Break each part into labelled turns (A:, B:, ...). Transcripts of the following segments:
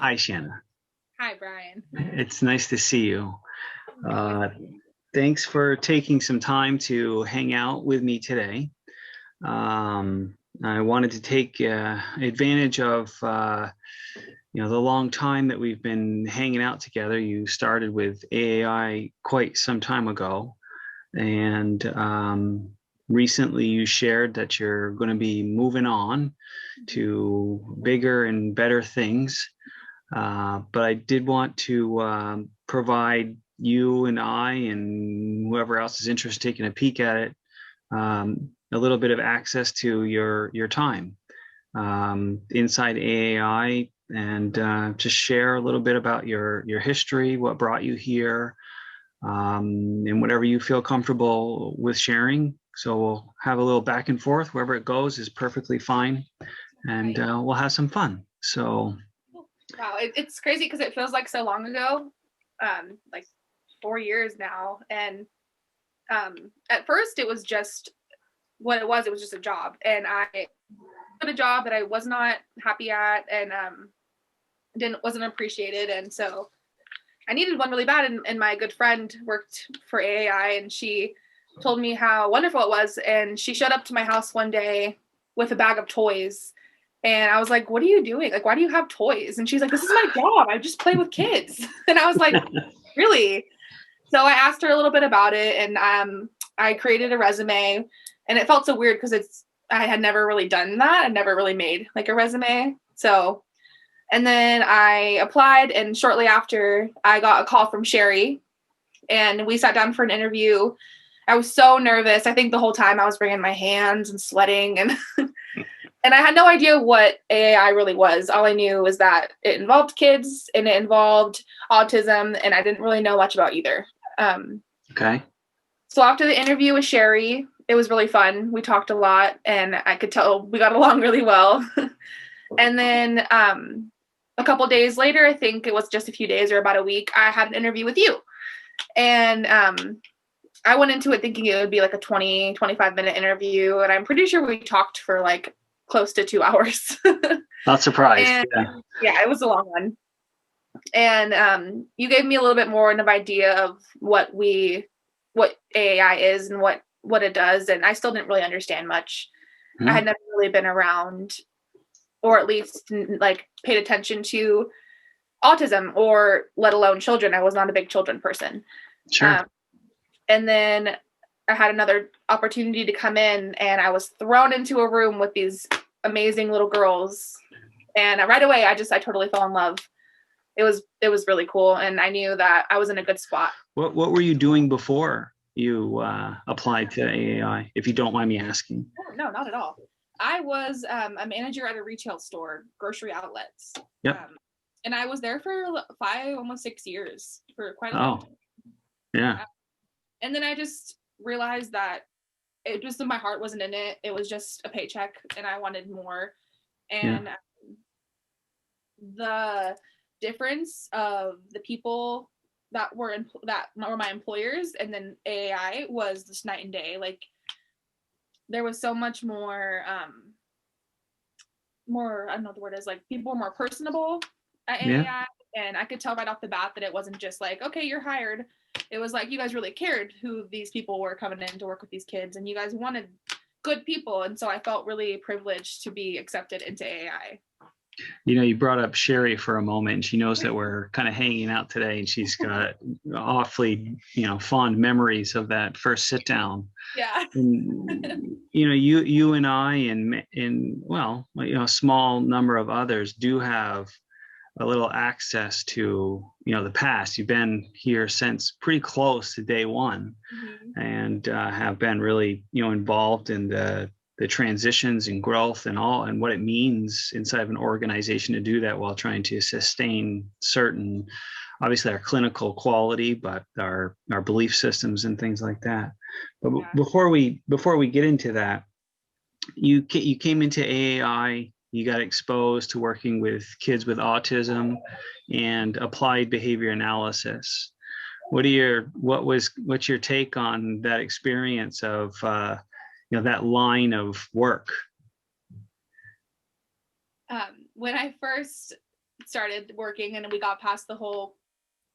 A: Hi, Shana.
B: Hi, Brian.
A: It's nice to see you. Uh, Thanks for taking some time to hang out with me today. I wanted to take advantage of the long time that we've been hanging out together. You started with AAI quite some time ago, and recently you shared that you're going to be moving on to bigger and better things. But I did want to provide you and I and whoever else is interested in taking a peek at it, a little bit of access to your time inside AAI, and just share a little bit about your history, what brought you here, and whatever you feel comfortable with sharing. So we'll have a little back and forth. Wherever it goes is perfectly fine, and we'll have some fun. So.
B: Wow, it's crazy because it feels like so long ago, like 4 years now. And at first, it was just what it was. It was just a job, and I got a job that I was not happy at, and wasn't appreciated, and so I needed one really bad. And my good friend worked for AAI, and she told me how wonderful it was. And she showed up to my house one day with a bag of toys. And I was like, what are you doing? Like, why do you have toys? And she's like, this is my job. I just play with kids. And I was like, really? So I asked her a little bit about it, and I created a resume, and it felt so weird because I had never really done that. I never really made like a resume. So, and then I applied, and shortly after I got a call from Sherry, and we sat down for an interview. I was so nervous. I think the whole time I was bringing my hands and sweating, and and I had no idea what AAI really was. All I knew was that it involved kids and it involved autism, and I didn't really know much about either.
A: Okay.
B: So after the interview with Sherry, it was really fun. We talked a lot, and I could tell we got along really well. And then a couple days later, I think it was just a few days or about a week, I had an interview with you. And I went into it thinking it would be like a 25-minute interview. And I'm pretty sure we talked for like close to 2 hours.
A: Not surprised.
B: And, yeah, it was a long one. And you gave me a little bit more of an idea of what AAI is and what it does. And I still didn't really understand much. I had never really been around, or at least like paid attention to autism, or let alone children. I was not a big children person.
A: Sure.
B: And then I had another opportunity to come in, and I was thrown into a room with these amazing little girls. And right away, I totally fell in love. It was really cool. And I knew that I was in a good spot.
A: What were you doing before you applied to AAI, if you don't mind me asking?
B: Oh, no, not at all. I was a manager at a retail store, grocery outlets.
A: Yep.
B: And I was there for 5, almost 6 years, for quite a long time.
A: Yeah.
B: And then I just realized that my heart wasn't in it. It was just a paycheck, and I wanted more. And the difference of the people that were my employers and then AAI was just night and day. Like, there was so much more, I don't know what the word is, like, people were more personable at AAI. And I could tell right off the bat that it wasn't just like, okay, you're hired. It was like, you guys really cared who these people were coming in to work with these kids, and you guys wanted good people. And so I felt really privileged to be accepted into AAI.
A: You brought up Sherry for a moment, and she knows that we're kind of hanging out today, and she's got awfully, fond memories of that first sit down.
B: Yeah.
A: And, you and I and a small number of others do have a little access to, the past. You've been here since pretty close to day one, and have been really, involved in the transitions and growth and what it means inside of an organization to do that while trying to sustain certain, obviously our clinical quality, but our belief systems and things like that. But before we get into that, you came into AAI, you got exposed to working with kids with autism and applied behavior analysis. What's your take on that experience of that line of work?
B: When I first started working and we got past the whole,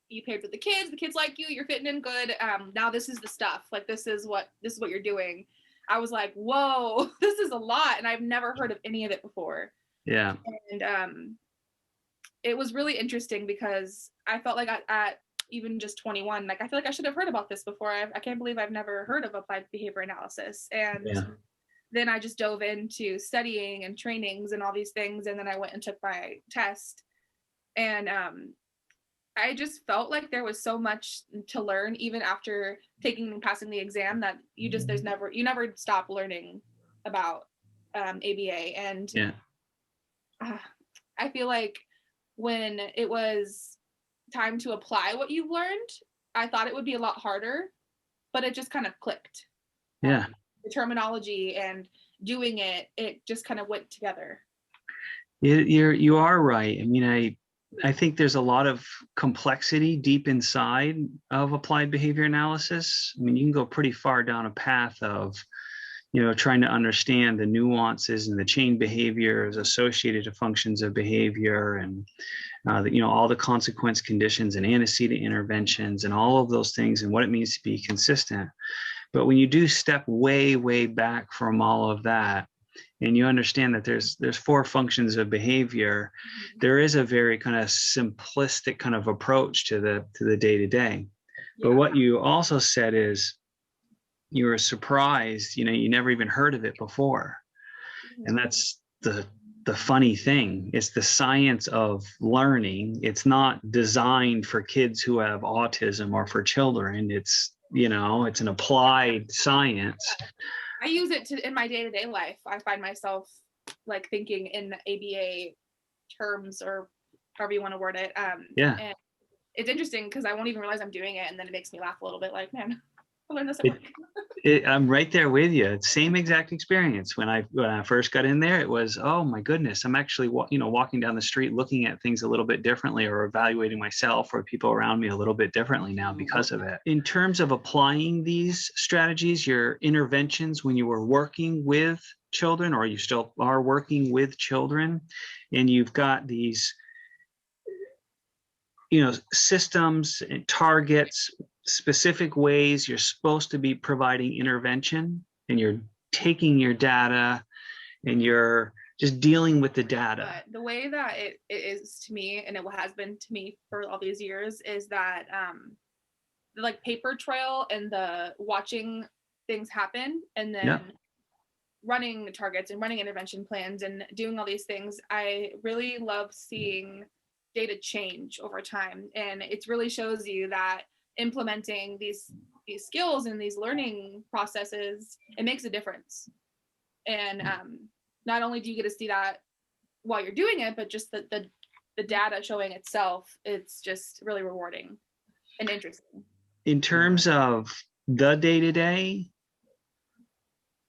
B: you paid for the kids like you, you're fitting in good. Now this is the stuff, like this is what you're doing. I was like, whoa, this is a lot. And I've never heard of any of it before.
A: Yeah.
B: And it was really interesting because I felt like at even just 21, like I feel like I should have heard about this before. I can't believe I've never heard of applied behavior analysis. And then I just dove into studying and trainings and all these things. And then I went and took my test. And I just felt like there was so much to learn even after taking and passing the exam, that you never stop learning about ABA. And I feel like when it was time to apply what you've learned, I thought it would be a lot harder, but it just kind of clicked.
A: The
B: terminology and doing it just kind of went together.
A: You are right. I mean, I think there's a lot of complexity deep inside of applied behavior analysis. I mean, you can go pretty far down a path of, trying to understand the nuances and the chain behaviors associated to functions of behavior, and all the consequence conditions and antecedent interventions and all of those things and what it means to be consistent. But when you do step way, way back from all of that, and you understand that there's 4 functions of behavior, there is a very kind of simplistic kind of approach to the day-to-day. But what you also said is you were surprised, you never even heard of it before. And that's the funny thing. It's the science of learning. It's not designed for kids who have autism or for children. It's an applied science.
B: I use it in my day-to-day life. I find myself like thinking in ABA terms, or however you want to word it. And it's interesting because I won't even realize I'm doing it, and then it makes me laugh a little bit. Like, man, I learned this at work.
A: I'm right there with you. Same exact experience. When I first got in there, it was, oh my goodness, I'm actually walking down the street looking at things a little bit differently, or evaluating myself or people around me a little bit differently now because of it. In terms of applying these strategies, your interventions when you were working with children, or you still are working with children, and you've got these systems and targets, specific ways you're supposed to be providing intervention, and you're taking your data and you're just dealing with the data.
B: The way that it is to me, and it has been to me for all these years, is that the like paper trail and the watching things happen, and then running targets and running intervention plans and doing all these things. I really love seeing data change over time, and it really shows you that implementing these skills and these learning processes, it makes a difference. And not only do you get to see that while you're doing it, but just the data showing itself, it's just really rewarding and interesting.
A: In terms of the day-to-day,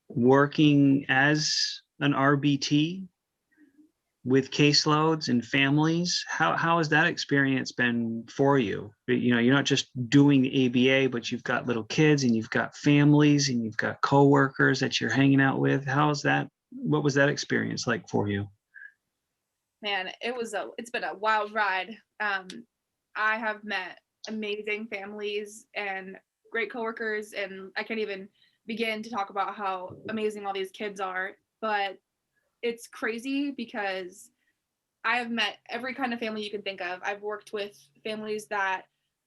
A: working as an RBT with caseloads and families, how has that experience been for you? You're not just doing the ABA, but you've got little kids and you've got families and you've got coworkers that you're hanging out with. What was that experience like for you?
B: Man, it's been a wild ride. I have met amazing families and great coworkers, and I can't even begin to talk about how amazing all these kids are. But it's crazy because I have met every kind of family you can think of. I've worked with families that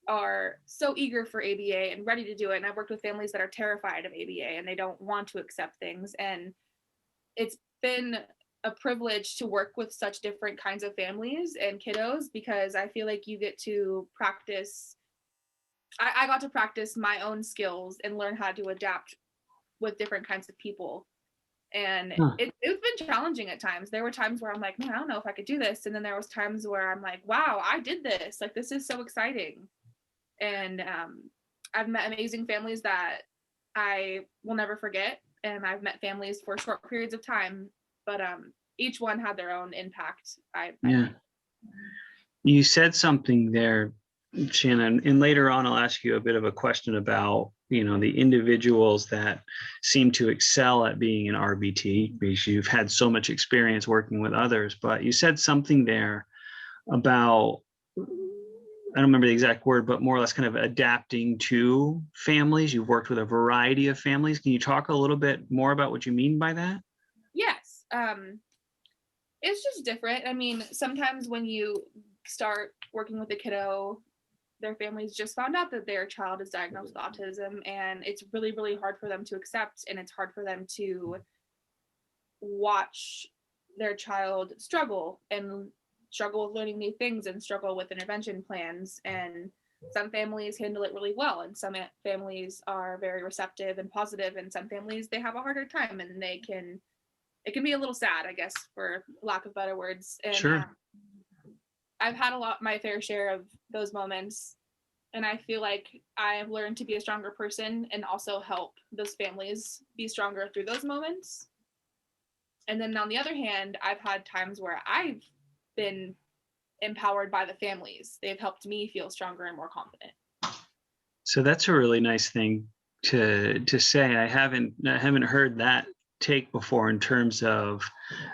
B: are so eager for ABA and ready to do it. And I've worked with families that are terrified of ABA and they don't want to accept things. And it's been a privilege to work with such different kinds of families and kiddos, because I feel like you get to practice. I got to practice my own skills and learn how to adapt with different kinds of people. And it's been challenging at times. There were times where I'm like, man, I don't know if I could do this. And then there was times where I'm like, wow, I did this. Like, this is so exciting. And I've met amazing families that I will never forget. And I've met families for short periods of time, but each one had their own impact.
A: You said something there, Shannon, and later on I'll ask you a bit of a question about the individuals that seem to excel at being an RBT, because you've had so much experience working with others. But you said something there about, I don't remember the exact word, but more or less kind of adapting to families. You've worked with a variety of families. Can you talk a little bit more about what you mean by that?
B: Yes. It's just different. I mean, sometimes when you start working with a kiddo, their families just found out that their child is diagnosed with autism, and it's really, really hard for them to accept, and it's hard for them to watch their child struggle with learning new things and struggle with intervention plans. And some families handle it really well, and some families are very receptive and positive, and some families, they have a harder time, and it can be a little sad, I guess, for lack of better words. And
A: Sure.
B: I've had my fair share of those moments, and I feel like I have learned to be a stronger person and also help those families be stronger through those moments. And then on the other hand, I've had times where I've been empowered by the families. They've helped me feel stronger and more confident.
A: So that's a really nice thing to say. I haven't heard that take before, in terms of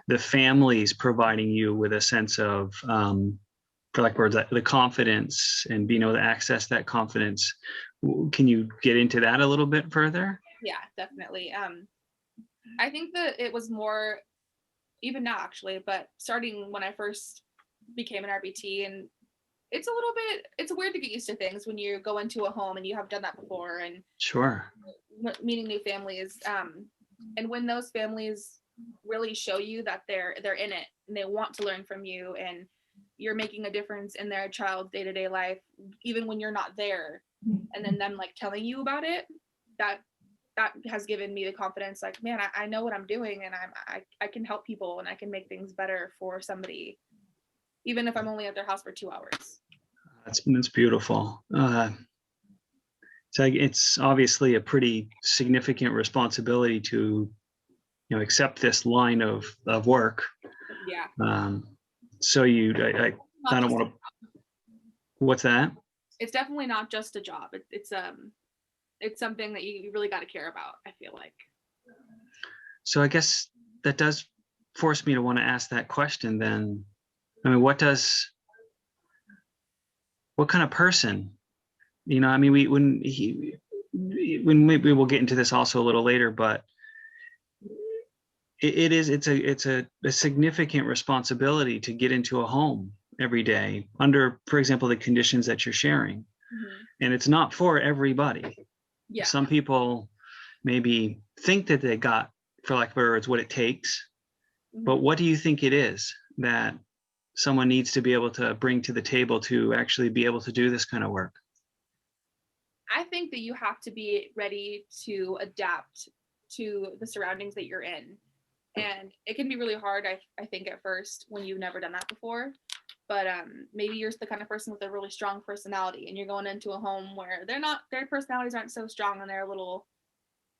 A: the families providing you with a sense of, for like words, the confidence and being able to access that confidence. Can you get into that a little bit further?
B: Yeah, definitely. I think that it was more, even now actually, but starting when I first became an RBT, and it's weird to get used to things when you go into a home and you have done that before, and
A: Sure.
B: meeting new families. And when those families really show you that they're in it and they want to learn from you, and you're making a difference in their child's day-to-day life, even when you're not there, and then them like telling you about it, that has given me the confidence, like, man, I know what I'm doing, and I can help people, and I can make things better for somebody, even if I'm only at their house for 2 hours.
A: That's beautiful. So it's obviously a pretty significant responsibility to, accept this line of work.
B: Yeah.
A: So I don't want to. What's that?
B: It's definitely not just a job. It's something that you really got to care about, I feel like.
A: So I guess that does force me to want to ask that question then. I mean, what kind of person, I mean, when maybe we'll get into this also a little later, but it's a significant responsibility to get into a home every day under, for example, the conditions that you're sharing.
B: Mm-hmm.
A: And it's not for everybody.
B: Yeah.
A: Some people maybe think that they got, for lack of better words, what it takes. Mm-hmm. But what do you think it is that someone needs to be able to bring to the table to actually be able to do this kind of work?
B: I think that you have to be ready to adapt to the surroundings that you're in. And it can be really hard, I think, at first when you've never done that before. But maybe you're the kind of person with a really strong personality, and you're going into a home where their personalities aren't so strong, and they're a little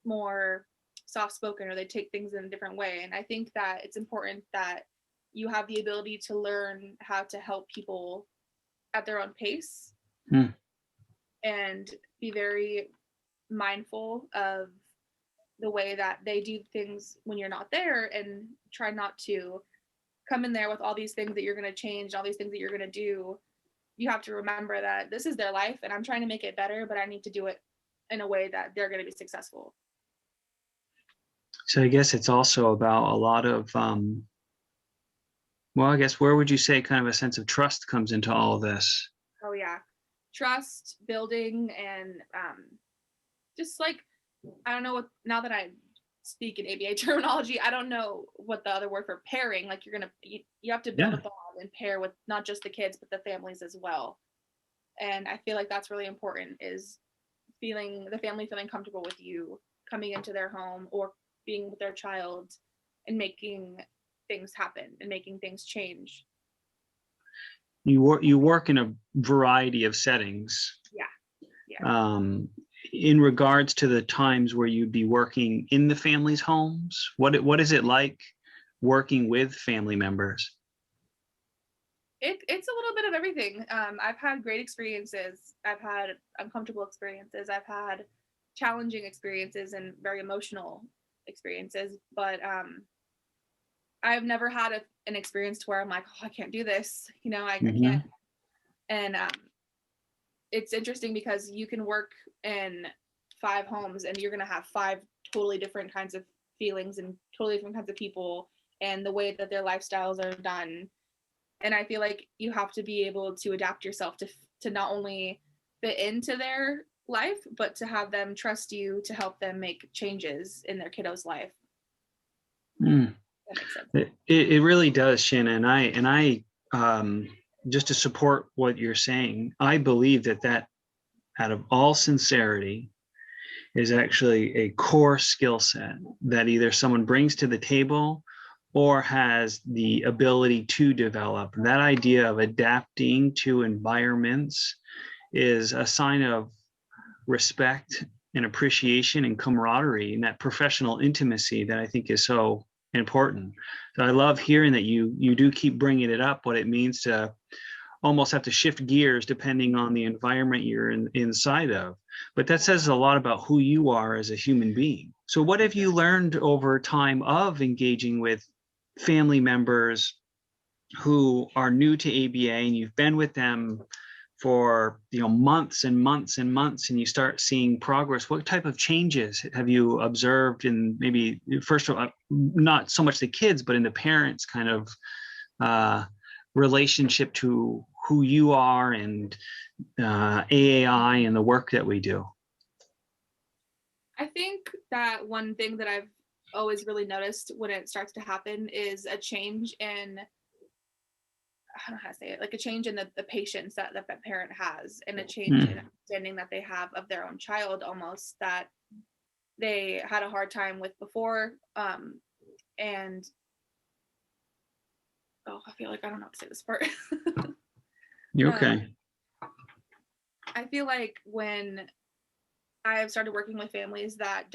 B: more soft-spoken, or they take things in a different way. And I think that it's important that you have the ability to learn how to help people at their own pace. And be very mindful of the way that they do things when you're not there, and try not to come in there with all these things that you're going to change, all these things that you're going to do. You have to remember that this is their life, and I'm trying to make it better, but I need to do it in a way that they're going to be successful.
A: So I guess it's also about a lot of, well, I guess, where would you say kind of a sense of trust comes into all of this?
B: Oh yeah. Trust building, and just like, I don't know what, now that I speak in ABA terminology, I don't know what the other word for pairing, like you have to build a bond and pair with not just the kids, but the families as well. And I feel like that's really important, is the family feeling comfortable with you coming into their home or being with their child, and making things happen and making things change.
A: You work in a variety of settings.
B: Yeah.
A: In regards to the times where you'd be working in the family's homes, what is it like working with family members?
B: It's a little bit of everything. I've had great experiences. I've had uncomfortable experiences. I've had challenging experiences and very emotional experiences. But I've never had an experience to where I'm like, oh, I can't do this, I
A: Hmm.
B: can't. And it's interesting because you can work in 5 homes and you're going to have 5 totally different kinds of feelings and totally different kinds of people and the way that their lifestyles are done. And I feel like you have to be able to adapt yourself to not only fit into their life, but to have them trust you to help them make changes in their kiddo's life.
A: Mm.
B: That makes sense.
A: It really does, Shanna. And I just to support what you're saying, I believe that out of all sincerity is actually a core skill set that either someone brings to the table or has the ability to develop. That idea of adapting to environments is a sign of respect and appreciation and camaraderie and that professional intimacy that I think is so important. So I love hearing that you do keep bringing it up, what it means to almost have to shift gears depending on the environment you're inside of. But that says a lot about who you are as a human being. So what have you learned over time of engaging with family members who are new to ABA and you've been with them for months and months and months, and you start seeing progress? What type of changes have you observed in, maybe first of all, not so much the kids, but in the parents' kind of relationship to who you are and AAI and the work that we do?
B: I think that one thing that I've always really noticed when it starts to happen is a change in, I don't know how to say it, like a change in the patience that parent has, and a change in understanding that they have of their own child, almost, that they had a hard time with before. And I feel like I don't know how to say this part.
A: You okay?
B: I feel like when I have started working with families that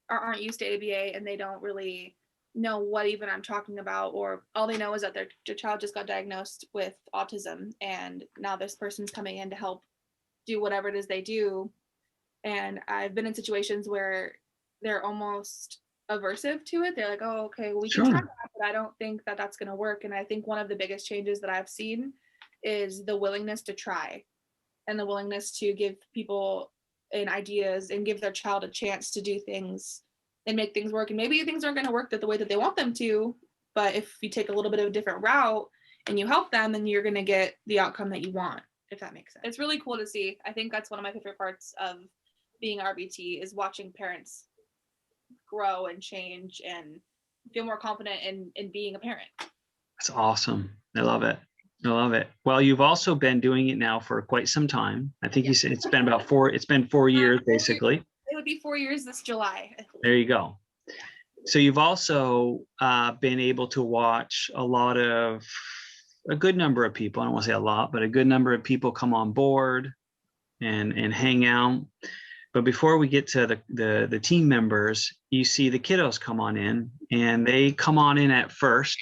B: aren't used to ABA and they don't really know what even I'm talking about, or all they know is that their child just got diagnosed with autism and now this person's coming in to help do whatever it is they do. And I've been in situations where they're almost aversive to it. They're like, oh, okay, well, we can try
A: Sure.
B: that, but I don't think that that's going to work. And I think one of the biggest changes that I've seen is the willingness to try and the willingness to give people and ideas and give their child a chance to do things and make things work. And maybe things aren't going to work the way that they want them to, but if you take a little bit of a different route and you help them, then you're going to get the outcome that you want, if that makes sense. It's really cool to see. I think that's one of my favorite parts of being RBT, is watching parents grow and change and feel more confident in being a parent.
A: That's awesome. I love it. I love it. Well, you've also been doing it now for quite some time. I think you said it's been about 4 years, basically.
B: It would be 4 years this July.
A: There you go. So you've also been able to watch a good number of people, I don't want to say a lot, but a good number of people come on board and hang out. But before we get to the team members, you see the kiddos come on in, and they come on in at first,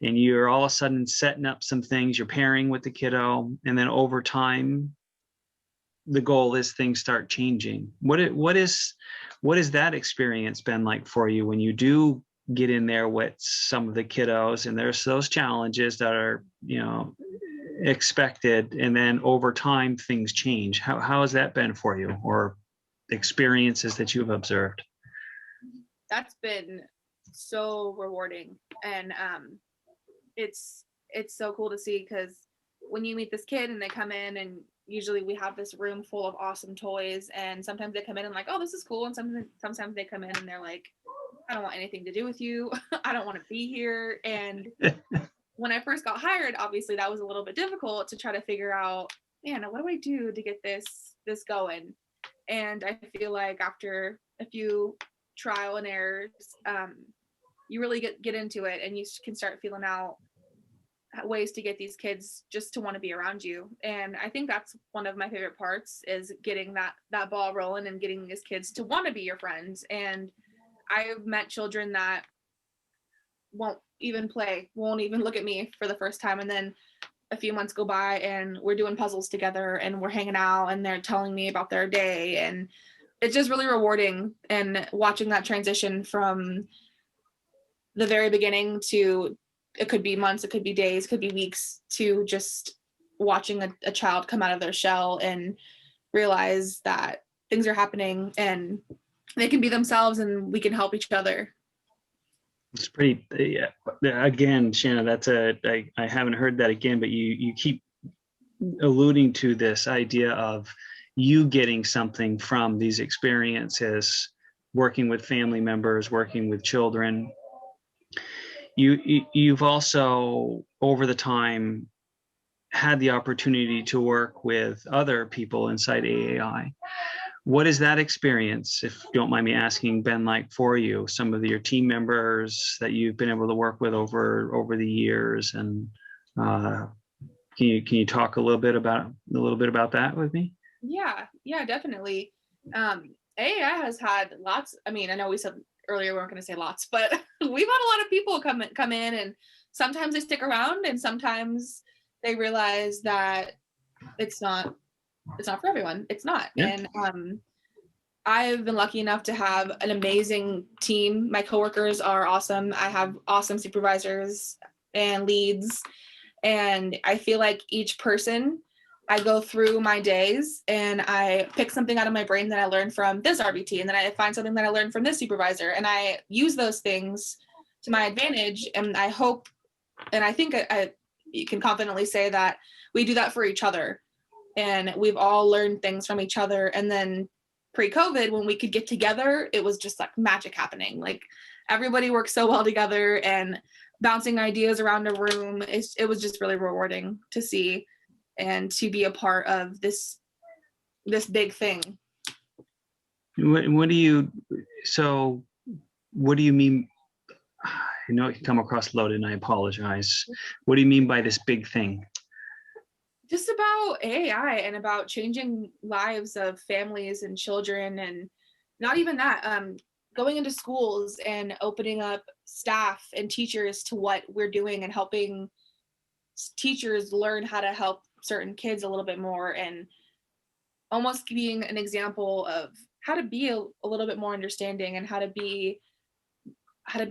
A: and you're all of a sudden setting up some things, you're pairing with the kiddo, and then over time, the goal is things start changing. What has that experience been like for you when you do get in there with some of the kiddos and there's those challenges that are, expected, and then over time things change? How has that been for you, or experiences that you've observed?
B: That's been so rewarding, and it's so cool to see, because when you meet this kid and they come in, and usually we have this room full of awesome toys, and sometimes they come in and like, oh, this is cool, and sometimes they come in and they're like, I don't want anything to do with you. I don't want to be here. And when I first got hired, obviously that was a little bit difficult to try to figure out, man, what do I do to get this going? And I feel like after a few trial and errors, you really get into it, and you can start feeling out ways to get these kids just to want to be around you. And I think that's one of my favorite parts, is getting that ball rolling and getting these kids to want to be your friends. And I've met children that won't even play, won't even look at me for the first time, and then a few months go by and we're doing puzzles together and we're hanging out and they're telling me about their day. And it's just really rewarding, and watching that transition from the very beginning to, it could be months, it could be days, it could be weeks, to just watching a child come out of their shell and realize that things are happening and they can be themselves and we can help each other.
A: It's pretty, yeah. Again, Shanna, I haven't heard that again, but you keep alluding to this idea of you getting something from these experiences, working with family members, working with children. You've also, over the time, had the opportunity to work with other people inside AAI. What is that experience, if you don't mind me asking, been like for you? Some of your team members that you've been able to work with over the years, and can you talk a little bit about that with me?
B: Yeah, definitely. AAI has had lots. I mean, I know we said earlier we weren't going to say lots, but we've had a lot of people come in, and sometimes they stick around, and sometimes they realize that it's not for everyone. It's not.
A: Yeah.
B: And I've been lucky enough to have an amazing team. My coworkers are awesome. I have awesome supervisors and leads, and I feel like each person, I go through my days and I pick something out of my brain that I learned from this RBT, and then I find something that I learned from this supervisor, and I use those things to my advantage. And I hope, and I think you can confidently say that we do that for each other, and we've all learned things from each other. And then pre-COVID, when we could get together, it was just like magic happening. Like everybody worked so well together and bouncing ideas around a room. It was just really rewarding to see and to be a part of this big thing.
A: What do you mean? I know it can come across loaded, and I apologize. What do you mean by this big thing?
B: Just about AI and about changing lives of families and children, and not even that, going into schools and opening up staff and teachers to what we're doing and helping teachers learn how to help certain kids a little bit more, and almost being an example of how to be a little bit more understanding and how to be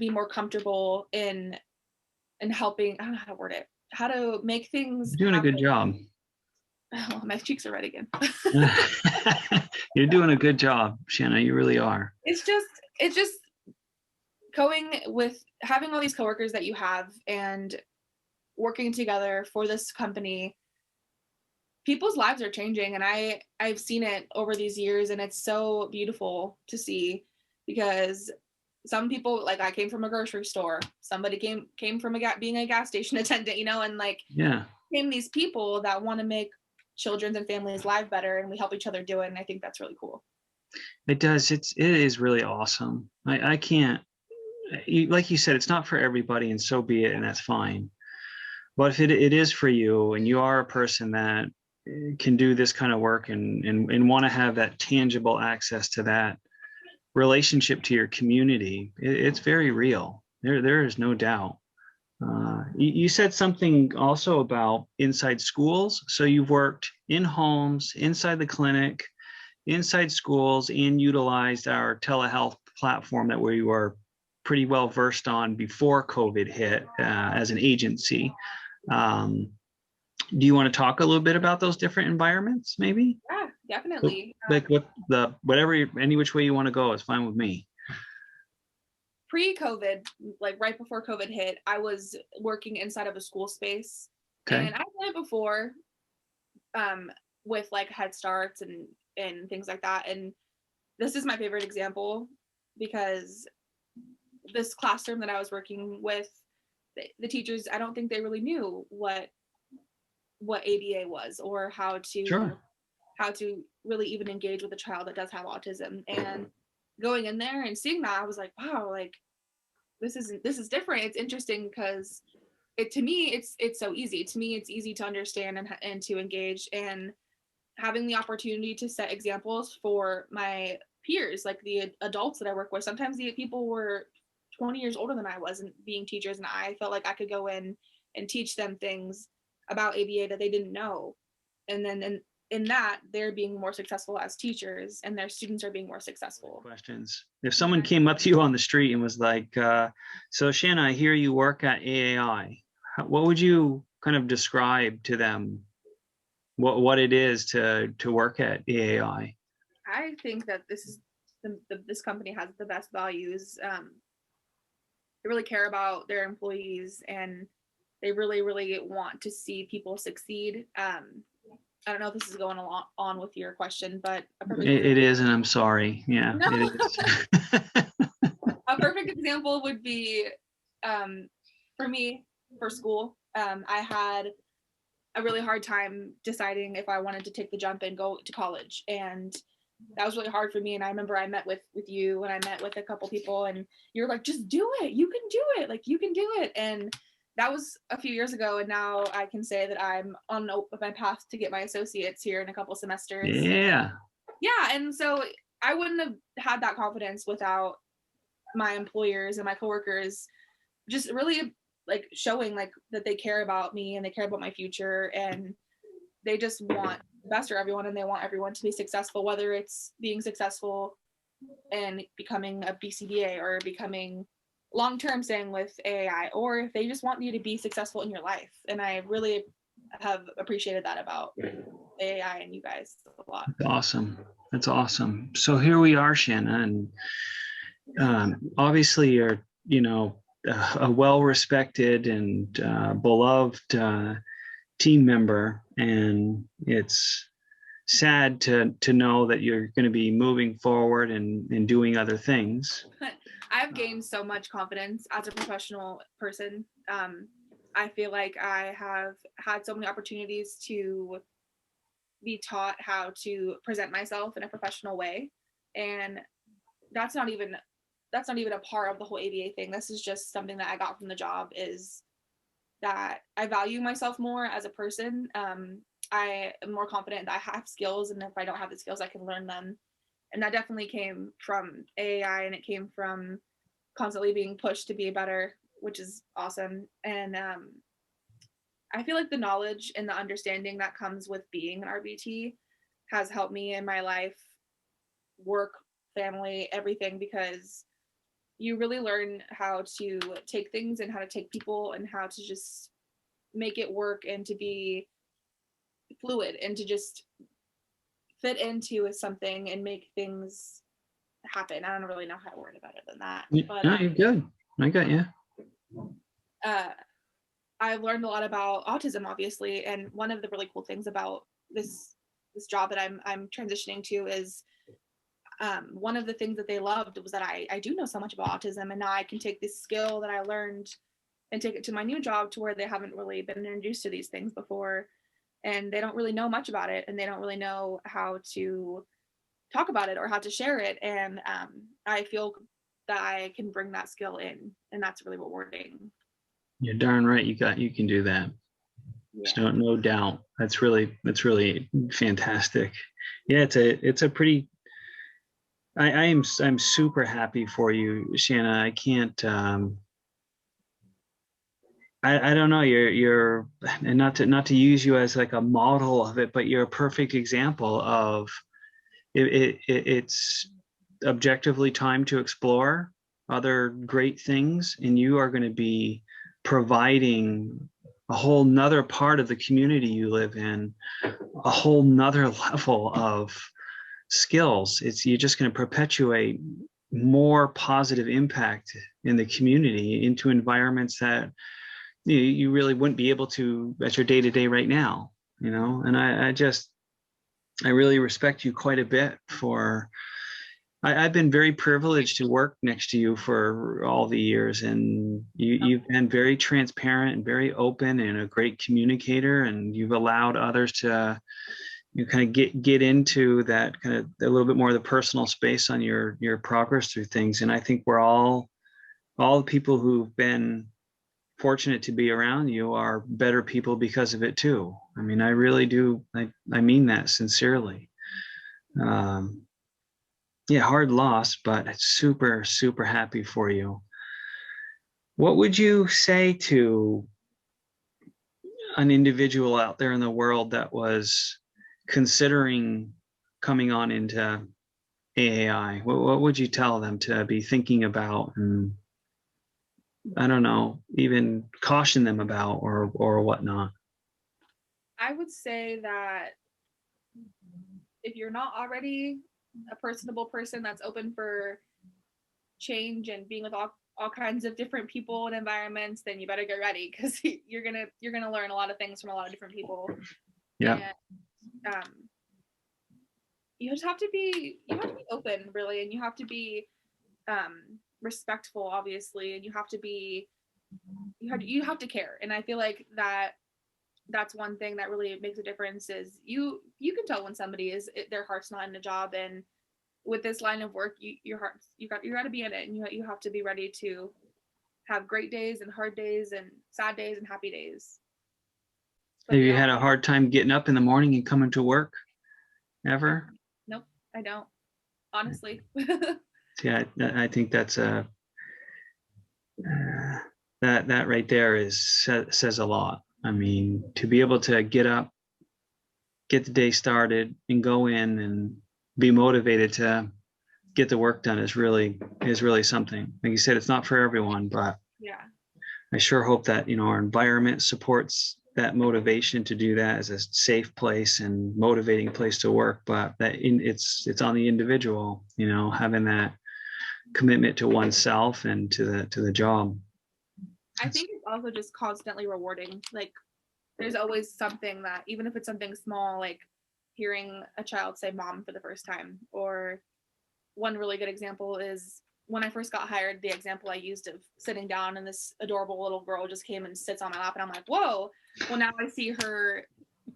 B: more comfortable in helping. I don't know how to word it. How to make things
A: You're doing
B: happen.
A: a good job.
B: Oh, my cheeks are red again.
A: You're doing a good job, Shanna. You really are.
B: It's just going with having all these coworkers that you have and working together for this company. People's lives are changing, and I've seen it over these years, and it's so beautiful to see, because some people, like I came from a grocery store, somebody came from being a gas station attendant, and like
A: Yeah,
B: came these people that want to make children's and families' lives better, and we help each other do it, and I think that's really cool.
A: it does. It is really awesome. I can't, like you said, it's not for everybody, and so be it, and that's fine. But if it is for you, and you are a person that can do this kind of work and want to have that tangible access to that relationship to your community, it's very real. There is no doubt. You said something also about inside schools. So you've worked in homes, inside the clinic, inside schools, and utilized our telehealth platform that we were pretty well versed on before COVID hit as an agency. Do you want to talk a little bit about those different environments, maybe?
B: Yeah, definitely.
A: Like any which way you want to go is fine with me.
B: Pre-COVID, like right before COVID hit, I was working inside of a school space.
A: Okay.
B: And I've done it before, with like Head Starts and things like that. And this is my favorite example, because this classroom that I was working with, the teachers, I don't think they really knew what ABA was, or how to really even engage with a child that does have autism. And going in there and seeing that, I was like, wow, like this is different. It's interesting because to me it's so easy. To me, it's easy to understand and to engage, and having the opportunity to set examples for my peers, like the adults that I work with. Sometimes the people were 20 years older than I was and being teachers, and I felt like I could go in and teach them things about ABA that they didn't know. And then in that, they're being more successful as teachers and their students are being more successful.
A: Questions. If someone came up to you on the street and was like, so Shana, I hear you work at AAI. What would you kind of describe to them what it is to work at AAI?
B: I think that this is this company has the best values. They really care about their employees and they really, really want to see people succeed. I don't know if this is going on with your question, but
A: it is, and I'm sorry. Yeah,
B: no.
A: it is.
B: A perfect example would be for me, for school. I had a really hard time deciding if I wanted to take the jump and go to college, and that was really hard for me. And I remember I met with you and I met with a couple people, and you're like, just do it. You can do it. Like, you can do it. And that was a few years ago, and now I can say that I'm on my path to get my associates here in a couple semesters.
A: Yeah.
B: Yeah, and so I wouldn't have had that confidence without my employers and my coworkers just really like showing like that they care about me and they care about my future, and they just want the best for everyone, and they want everyone to be successful, whether it's being successful and becoming a BCBA or becoming long-term staying with AAI, or if they just want you to be successful in your life. And I really have appreciated that about AAI and you guys a lot.
A: That's awesome. That's awesome. So here we are, Shana, and obviously you're, a well-respected and beloved team member, and it's sad to know that you're going to be moving forward and doing other things.
B: I've gained so much confidence as a professional person. I feel like I have had so many opportunities to be taught how to present myself in a professional way, and that's not even a part of the whole ABA thing. This is just something that I got from the job, is that I value myself more as a person. I am more confident that I have skills, and if I don't have the skills, I can learn them. And that definitely came from AAI, and it came from constantly being pushed to be better, which is awesome. And I feel like the knowledge and the understanding that comes with being an RBT has helped me in my life, work, family, everything, because you really learn how to take things and how to take people and how to just make it work and to be fluid and to just fit into something and make things happen. I don't really know how to word it better than that. But
A: no, you're good. I got you.
B: I've learned a lot about autism, obviously, and one of the really cool things about this job that I'm transitioning to is one of the things that they loved was that I do know so much about autism, and now I can take this skill that I learned and take it to my new job to where they haven't really been introduced to these things before, and they don't really know much about it, and they don't really know how to talk about it or how to share it. And I feel that I can bring that skill in, and that's really rewarding.
A: You're darn right. You can do that. Yeah. There's no doubt. That's really fantastic. Yeah, it's a pretty. I'm super happy for you, Shana. I can't. I don't know. You're and not to use you as like a model of it, but you're a perfect example of it's objectively time to explore other great things, and you are going to be providing a whole nother part of the community you live in, a whole nother level of skills. You're just going to perpetuate more positive impact in the community into environments that you really wouldn't be able to at your day-to-day right now, and I really respect you quite a bit for. I've been very privileged to work next to you for all the years, and you've been very transparent and very open and a great communicator, and you've allowed others to kind of get into that kind of a little bit more of the personal space on your progress through things. And I think we're all the people who've been fortunate to be around you are better people because of it too. I mean, I really do. I mean that sincerely. Yeah, hard loss, but super, super happy for you. What would you say to an individual out there in the world that was considering coming on into AAI? What would you tell them to be thinking about, and I don't know, even caution them about, or whatnot?
B: I would say that if you're not already a personable person that's open for change and being with all kinds of different people and environments, then you better get ready, because you're gonna learn a lot of things from a lot of different people.
A: Yeah.
B: And you just have to be open, really, and you have to be respectful, obviously, and you have to care. And I feel like that's one thing that really makes a difference, is you can tell when somebody is their heart's not in a job. And with this line of work, you got to be in it, and you have to be ready to have great days and hard days and sad days and happy days.
A: Have you had a hard time getting up in the morning and coming to work ever?
B: Nope, I don't, honestly.
A: Yeah, I think that's a that right there says a lot. I mean, to be able to get up, get the day started, and go in and be motivated to get the work done is really something. Like you said, it's not for everyone, but
B: yeah,
A: I sure hope that, you know, our environment supports that motivation to do that as a safe place and motivating place to work. But that it's on the individual, you know, having that commitment to oneself and to the job.
B: I think it's also just constantly rewarding. Like, there's always something that, even if it's something small, like hearing a child say mom for the first time. Or one really good example is when I first got hired, the example I used of sitting down and this adorable little girl just came and sits on my lap, and I'm like, whoa. Well, now I see her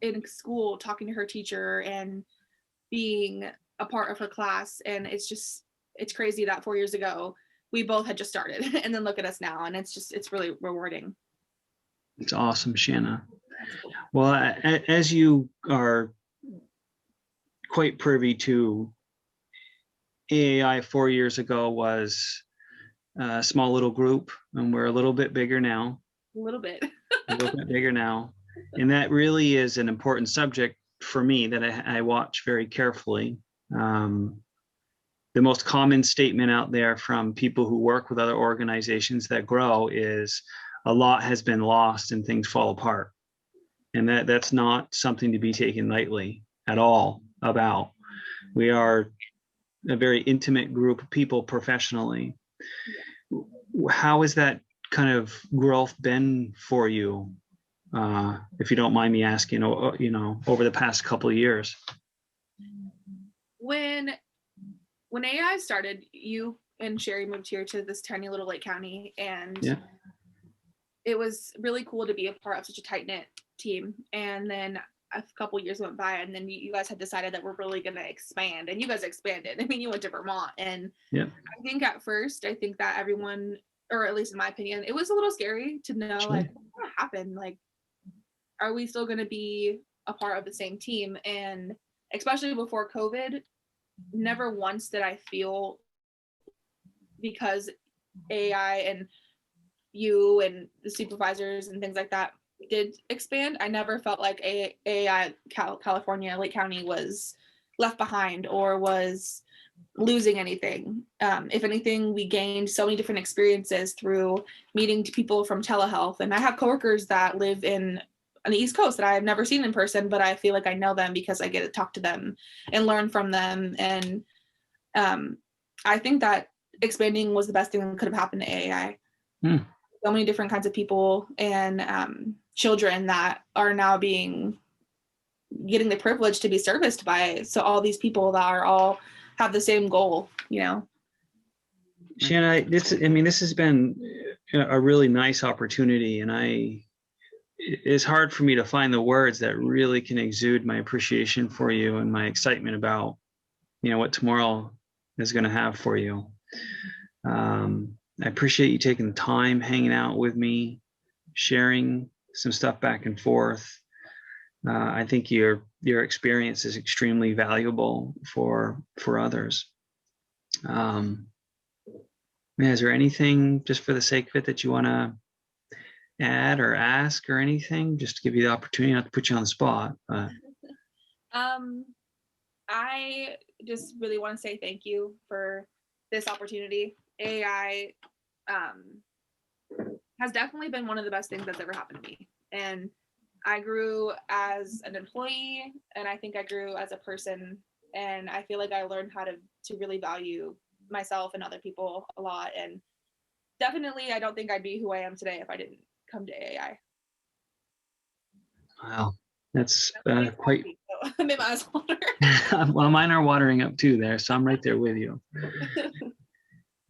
B: in school talking to her teacher and being a part of her class, and it's crazy that 4 years ago we both had just started, and then look at us now, and it's really rewarding.
A: It's awesome, Shana. Well, as you are quite privy to, AAI 4 years ago was a small little group, and we're a little bit bigger now.
B: A little bit
A: bigger now. And that really is an important subject for me that I watch very carefully. The most common statement out there from people who work with other organizations that grow is a lot has been lost and things fall apart. And that's not something to be taken lightly at all about. We are a very intimate group of people professionally. How has that kind of growth been for you, if you don't mind me asking, you know, over the past couple of years?
B: When AAI started, you and Sherry moved here to this tiny little Lake County, and
A: yeah,
B: it was really cool to be a part of such a tight-knit team. And then a couple years went by, and then you guys had decided that we're really going to expand, and you guys expanded. I mean, you went to Vermont, and
A: yeah.
B: I think at first, I think that everyone, or at least in my opinion, it was a little scary to know,
A: Sure.
B: like, what happened? Like, are we still going to be a part of the same team? And especially before COVID, never once did I feel, because AI and you and the supervisors and things like that did expand, I never felt like AAI California, Lake County was left behind or was losing anything. If anything, we gained so many different experiences through meeting people from telehealth. And I have coworkers that live on the East Coast that I have never seen in person, but I feel like I know them because I get to talk to them and learn from them. And I think that expanding was the best thing that could have happened to AAI. So many different kinds of people and children that are now getting the privilege to be serviced by all these people that are all have the same goal, you know.
A: Shana, this has been a really nice opportunity, and it's hard for me to find the words that really can exude my appreciation for you and my excitement about, you know, what tomorrow is going to have for you. I appreciate you taking the time, hanging out with me, sharing some stuff back and forth. I think your experience is extremely valuable for others. Is there anything, just for the sake of it, that you want to add or ask or anything, just to give you the opportunity, not to put you on the spot?
B: I just really want to say thank you for this opportunity. AI has definitely been one of the best things that's ever happened to me. And I grew as an employee, and I think I grew as a person. And I feel like I learned how to really value myself and other people a lot. And definitely, I don't think I'd be who I am today if I didn't come to AAI.
A: Wow, that's
B: It's
A: quite.
B: happy, so I made my eyes water.
A: Well, mine are watering up too there, so I'm right there with you.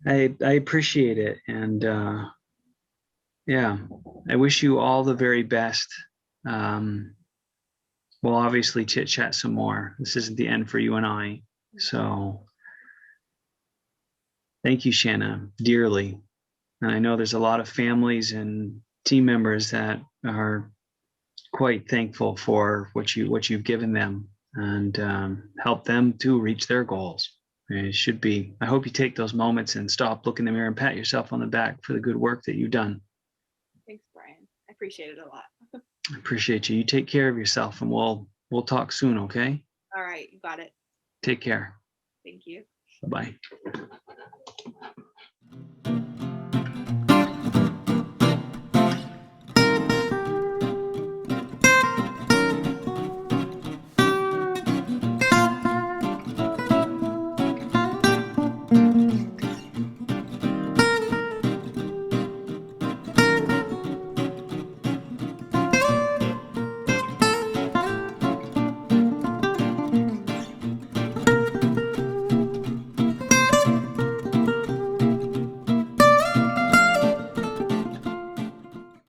A: I appreciate it, and yeah, I wish you all the very best. Um, we'll obviously chit chat some more. This isn't the end for you and I, so thank you, Shana, dearly. And I know there's a lot of families and team members that are quite thankful for what you've given them, and help them to reach their goals. And it should be. I hope you take those moments and stop, look in the mirror, and pat yourself on the back for the good work that you've done.
B: Thanks, Brian. I appreciate it a lot.
A: I appreciate you. You take care of yourself, and we'll talk soon. Okay.
B: All right, you got it.
A: Take care.
B: Thank you.
A: Bye bye.